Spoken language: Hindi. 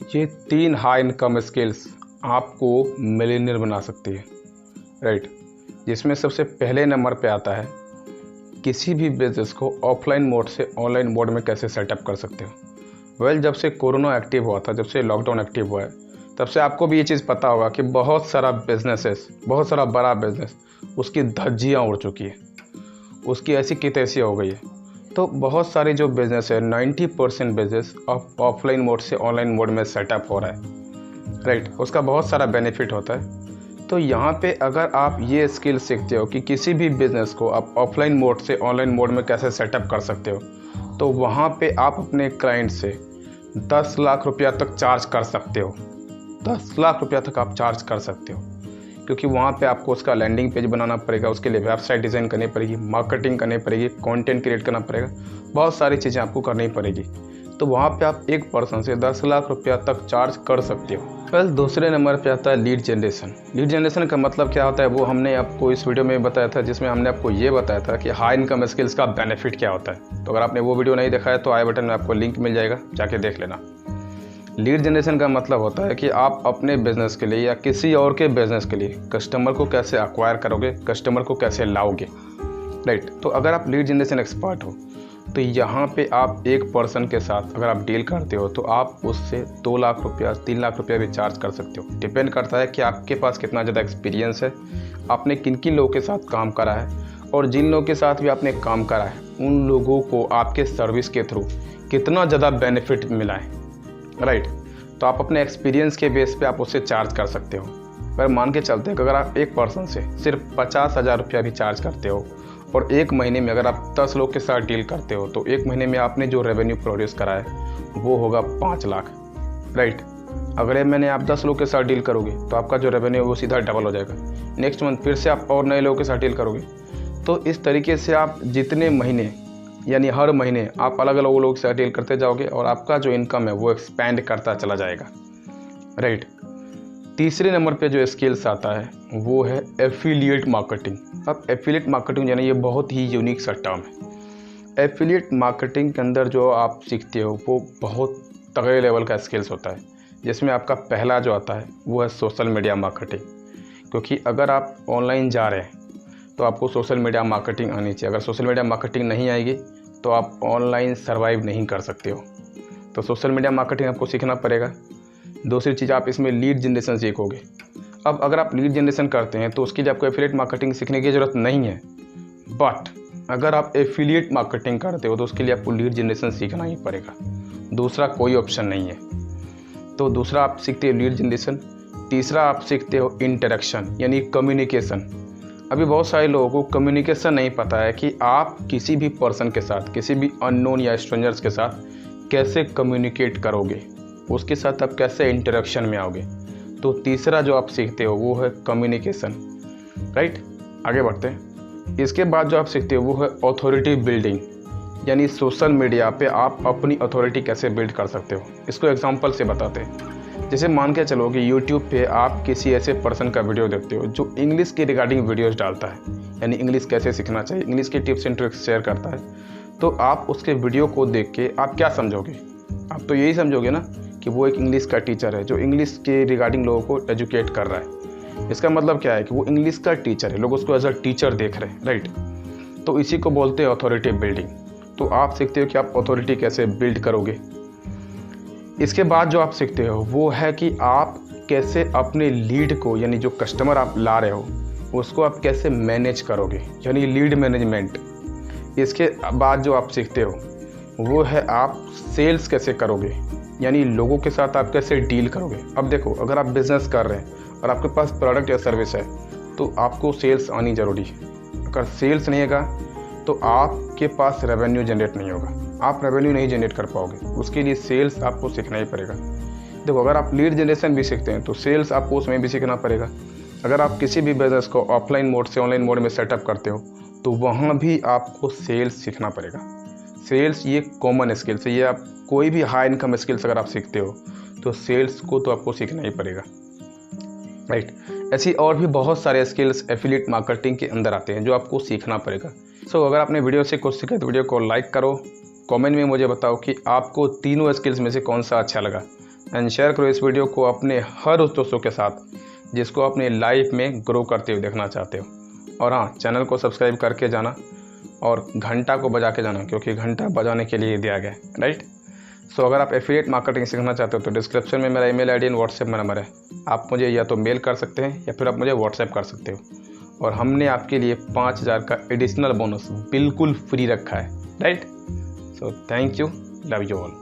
ये 3 हाई इनकम स्किल्स आपको मिलियनेयर बना सकती है, राइट। जिसमें सबसे पहले नंबर पे आता है किसी भी बिजनेस को ऑफलाइन मोड से ऑनलाइन मोड में कैसे सेटअप कर सकते हो। जब से कोरोना एक्टिव हुआ था, जब से लॉकडाउन एक्टिव हुआ है, तब से आपको भी ये चीज़ पता होगा कि बहुत सारा बड़ा बिजनेस उसकी धज्जियाँ उड़ चुकी है, उसकी ऐसी की तैसी हो गई है। तो बहुत सारे जो बिज़नेस है 90% बिजनेस ऑफलाइन मोड से ऑनलाइन मोड में सेटअप हो रहा है, राइट। उसका बहुत सारा बेनिफिट होता है। तो यहाँ पे अगर आप ये स्किल सीखते हो कि किसी भी बिज़नेस को आप ऑफलाइन मोड से ऑनलाइन मोड में कैसे सेटअप कर सकते हो, तो वहाँ पे आप अपने क्लाइंट से 10 लाख रुपया तक चार्ज कर सकते हो। 10 लाख रुपया तक आप चार्ज कर सकते हो, क्योंकि वहाँ पे आपको उसका लैंडिंग पेज बनाना पड़ेगा, उसके लिए वेबसाइट डिज़ाइन करनी पड़ेगी, मार्केटिंग करनी पड़ेगी, कंटेंट क्रिएट करना पड़ेगा, बहुत सारी चीज़ें आपको करनी पड़ेगी। तो वहाँ पे आप एक पर्सन से 10 लाख रुपया तक चार्ज कर सकते हो। दूसरे नंबर पे आता है लीड जनरेशन। लीड जनरेशन का मतलब क्या होता है वो हमने आपको इस वीडियो में बताया था, जिसमें हमने आपको ये बताया था कि हाई इनकम स्किल्स का बेनिफिट क्या होता है। तो अगर आपने वो वीडियो नहीं देखा है तो आई बटन में आपको लिंक मिल जाएगा, जाके देख लेना। लीड जनरेशन का मतलब होता है कि आप अपने बिजनेस के लिए या किसी और के बिजनेस के लिए कस्टमर को कैसे एक्वायर करोगे, कस्टमर को कैसे लाओगे, राइट। तो अगर आप लीड जनरेशन एक्सपर्ट हो तो यहाँ पे आप एक पर्सन के साथ अगर आप डील करते हो तो आप उससे 2 लाख रुपया 3 लाख रुपया भी चार्ज कर सकते हो। डिपेंड करता है कि आपके पास कितना ज़्यादा एक्सपीरियंस है, आपने किन किन लोगों के साथ काम करा है, और जिन लोगों के साथ भी आपने काम करा है उन लोगों को आपके सर्विस के थ्रू कितना ज़्यादा बेनिफिट मिला है, राइट। तो आप अपने एक्सपीरियंस के बेस पे आप उससे चार्ज कर सकते हो। अगर मान के चलते हैं कि अगर आप एक पर्सन से सिर्फ 50,000 रुपया भी चार्ज करते हो और एक महीने में अगर आप 10 लोग के साथ डील करते हो तो एक महीने में आपने जो रेवेन्यू प्रोड्यूस करा है वो होगा 5 लाख, राइट। अगले महीने आप 10 लोग के साथ डील करोगे तो आपका जो रेवेन्यू है वो सीधा डबल हो जाएगा। नेक्स्ट मंथ फिर से आप और नए लोगों के साथ डील करोगे। तो इस तरीके से आप जितने महीने यानी हर महीने आप अलग अलग लोगों के साथ डील करते जाओगे और आपका जो इनकम है वो एक्सपैंड करता चला जाएगा, राइट। तीसरे नंबर पे जो स्किल्स आता है वो है एफिलिएट मार्केटिंग। अब एफिलिएट मार्केटिंग यानी ये बहुत ही यूनिक सा टर्म है। एफिलिएट मार्केटिंग के अंदर जो आप सीखते हो वो बहुत तगड़े लेवल का स्किल्स होता है, जिसमें आपका पहला जो आता है वो है सोशल मीडिया मार्केटिंग। क्योंकि अगर आप ऑनलाइन जा रहे हैं तो आपको सोशल मीडिया मार्केटिंग आनी चाहिए। अगर सोशल मीडिया मार्केटिंग नहीं आएगी तो आप ऑनलाइन सर्वाइव नहीं कर सकते हो। तो सोशल मीडिया मार्केटिंग आपको सीखना पड़ेगा। दूसरी चीज़ आप इसमें लीड जनरेशन सीखोगे। अब अगर आप लीड जनरेशन करते हैं तो उसके लिए आपको एफिलिएट मार्केटिंग सीखने की ज़रूरत नहीं है, बट अगर आप एफिलिएट मार्केटिंग करते हो तो उसके लिए आपको लीड जनरेशन सीखना ही पड़ेगा, दूसरा कोई ऑप्शन नहीं है। तो दूसरा आप सीखते हो लीड जनरेशन। तीसरा आप सीखते हो इंटरेक्शन यानी कम्युनिकेशन। अभी बहुत सारे लोगों को कम्युनिकेशन नहीं पता है कि आप किसी भी पर्सन के साथ, किसी भी अननोन या स्ट्रेंजर्स के साथ कैसे कम्युनिकेट करोगे, उसके साथ आप कैसे इंटरेक्शन में आओगे। तो तीसरा जो आप सीखते हो वो है कम्युनिकेशन, राइट। आगे बढ़ते हैं। इसके बाद जो आप सीखते हो वो है अथॉरिटी बिल्डिंग, यानी सोशल मीडिया पे आप अपनी अथॉरिटी कैसे बिल्ड कर सकते हो। इसको एग्जांपल से बताते हैं। जैसे मान के चलो कि यूट्यूब पे आप किसी ऐसे पर्सन का वीडियो देखते हो जो इंग्लिश के रिगार्डिंग वीडियोस डालता है, यानी इंग्लिश कैसे सीखना चाहिए, इंग्लिश के टिप्स एंड ट्रिक्स शेयर करता है। तो आप उसके वीडियो को देख के आप क्या समझोगे? आप तो यही समझोगे ना कि वो एक इंग्लिश का टीचर है जो इंग्लिश के रिगार्डिंग लोगों को एजुकेट कर रहा है। इसका मतलब क्या है कि वो इंग्लिश का टीचर है, लोग उसको एज अ टीचर देख रहे हैं, राइट। तो इसी को बोलते हैं अथॉरिटी बिल्डिंग। तो आप सीखते हो कि आप अथॉरिटी कैसे बिल्ड करोगे। इसके बाद जो आप सीखते हो वो है कि आप कैसे अपने लीड को, यानी जो कस्टमर आप ला रहे हो उसको आप कैसे मैनेज करोगे, यानी लीड मैनेजमेंट। इसके बाद जो आप सीखते हो वो है आप सेल्स कैसे करोगे, यानी लोगों के साथ आप कैसे डील करोगे। अब देखो, अगर आप बिज़नेस कर रहे हैं और आपके पास प्रोडक्ट या सर्विस है तो आपको सेल्स आनी ज़रूरी है। अगर सेल्स नहीं होगा तो आपके पास रेवेन्यू जनरेट नहीं होगा, आप रेवेन्यू नहीं जनरेट कर पाओगे। उसके लिए सेल्स आपको सीखना ही पड़ेगा। देखो, अगर आप लीड जनरेशन भी सीखते हैं तो सेल्स आपको उसमें भी सीखना पड़ेगा। अगर आप किसी भी बिजनेस को ऑफलाइन मोड से ऑनलाइन मोड में सेटअप करते हो तो वहाँ भी आपको सेल्स सीखना पड़ेगा। सेल्स ये कॉमन स्किल्स है, ये आप कोई भी हाई इनकम स्किल्स अगर आप सीखते हो तो सेल्स को तो आपको सीखना ही पड़ेगा, राइट। ऐसी और भी बहुत सारे स्किल्स एफिलिएट मार्केटिंग के अंदर आते हैं जो आपको सीखना पड़ेगा। अगर आपने वीडियो से कुछ सीखा तो वीडियो को लाइक करो, कमेंट में मुझे बताओ कि आपको तीनों स्किल्स में से कौन सा अच्छा लगा। एंड शेयर करो इस वीडियो को अपने हर उस दोस्तों के साथ जिसको अपनी लाइफ में ग्रो करते हुए देखना चाहते हो। और हाँ, चैनल को सब्सक्राइब करके जाना और घंटा को बजा के जाना, क्योंकि घंटा बजाने के लिए दिया गया है, राइट। सो अगर आप एफिलिएट मार्केटिंग सीखना चाहते हो तो डिस्क्रिप्शन में मेरा ईमेल आईडी एंड व्हाट्सएप में नंबर है। आप मुझे या तो मेल कर सकते हैं या फिर आप मुझे व्हाट्सएप कर सकते हो। और हमने आपके लिए 5000 का एडिशनल बोनस बिल्कुल फ्री रखा है, right. So thank you, love you all.